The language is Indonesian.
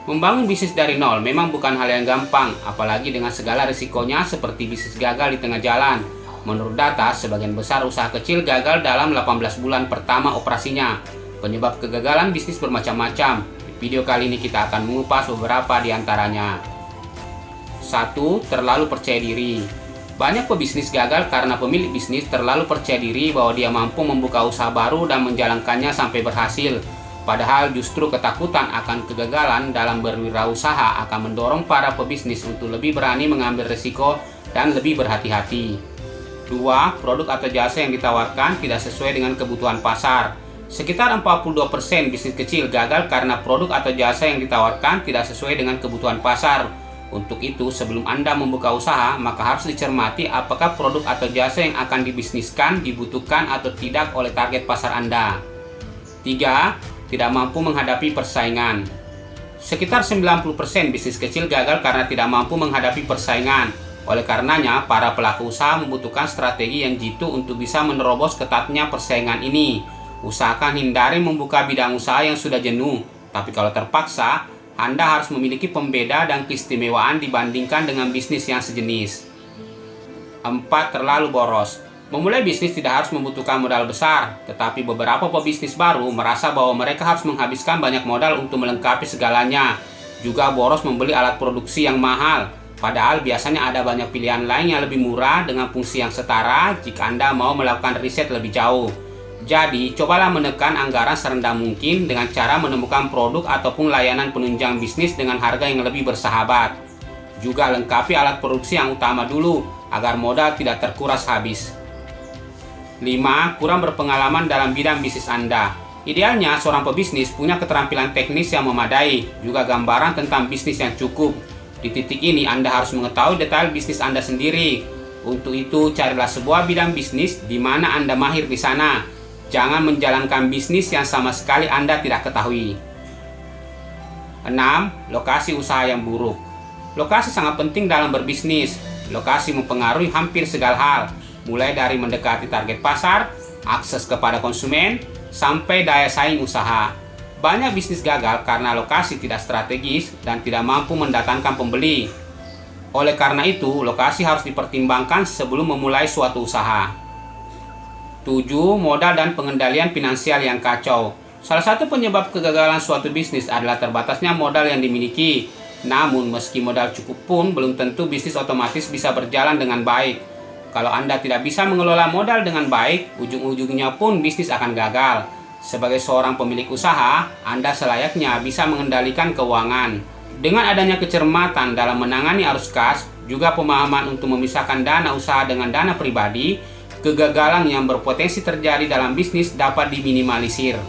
Membangun bisnis dari nol memang bukan hal yang gampang, apalagi dengan segala risikonya seperti bisnis gagal di tengah jalan. Menurut data, sebagian besar usaha kecil gagal dalam 18 bulan pertama operasinya. Penyebab kegagalan bisnis bermacam-macam. Di video kali ini kita akan mengupas beberapa di antaranya. 1. Terlalu percaya diri. Banyak pebisnis gagal karena pemilik bisnis terlalu percaya diri bahwa dia mampu membuka usaha baru dan menjalankannya sampai berhasil. Padahal justru ketakutan akan kegagalan dalam berwirausaha akan mendorong para pebisnis untuk lebih berani mengambil risiko dan lebih berhati-hati. 2. Produk atau jasa yang ditawarkan tidak sesuai dengan kebutuhan pasar. Sekitar 42% bisnis kecil gagal karena produk atau jasa yang ditawarkan tidak sesuai dengan kebutuhan pasar. Untuk itu, sebelum Anda membuka usaha, maka harus dicermati apakah produk atau jasa yang akan dibisniskan dibutuhkan atau tidak oleh target pasar Anda. 3. Tidak mampu menghadapi persaingan. Sekitar 90% bisnis kecil gagal karena tidak mampu menghadapi persaingan. Oleh karenanya, para pelaku usaha membutuhkan strategi yang jitu untuk bisa menerobos ketatnya persaingan ini. Usahakan hindari membuka bidang usaha yang sudah jenuh, tapi kalau terpaksa, Anda harus memiliki pembeda dan keistimewaan dibandingkan dengan bisnis yang sejenis. 4. Terlalu boros. Memulai bisnis tidak harus membutuhkan modal besar, tetapi beberapa pebisnis baru merasa bahwa mereka harus menghabiskan banyak modal untuk melengkapi segalanya. Juga boros membeli alat produksi yang mahal, padahal biasanya ada banyak pilihan lain yang lebih murah dengan fungsi yang setara jika Anda mau melakukan riset lebih jauh. Jadi, cobalah menekan anggaran serendah mungkin dengan cara menemukan produk ataupun layanan penunjang bisnis dengan harga yang lebih bersahabat. Juga lengkapi alat produksi yang utama dulu, agar modal tidak terkuras habis. 5. Kurang berpengalaman dalam bidang bisnis Anda. Idealnya, seorang pebisnis punya keterampilan teknis yang memadai, juga gambaran tentang bisnis yang cukup. Di titik ini, Anda harus mengetahui detail bisnis Anda sendiri. Untuk itu, carilah sebuah bidang bisnis di mana Anda mahir di sana. Jangan menjalankan bisnis yang sama sekali Anda tidak ketahui. 6. Lokasi usaha yang buruk. Lokasi sangat penting dalam berbisnis. Lokasi mempengaruhi hampir segala hal, mulai dari mendekati target pasar, akses kepada konsumen, sampai daya saing usaha. Banyak bisnis gagal karena lokasi tidak strategis dan tidak mampu mendatangkan pembeli. Oleh karena itu, lokasi harus dipertimbangkan sebelum memulai suatu usaha. 7. Modal dan pengendalian finansial yang kacau. Salah satu penyebab kegagalan suatu bisnis adalah terbatasnya modal yang dimiliki. Namun, meski modal cukup pun, belum tentu bisnis otomatis bisa berjalan dengan baik. Kalau Anda tidak bisa mengelola modal dengan baik, ujung-ujungnya pun bisnis akan gagal. Sebagai seorang pemilik usaha, Anda selayaknya bisa mengendalikan keuangan. Dengan adanya kecermatan dalam menangani arus kas, juga pemahaman untuk memisahkan dana usaha dengan dana pribadi, kegagalan yang berpotensi terjadi dalam bisnis dapat diminimalisir.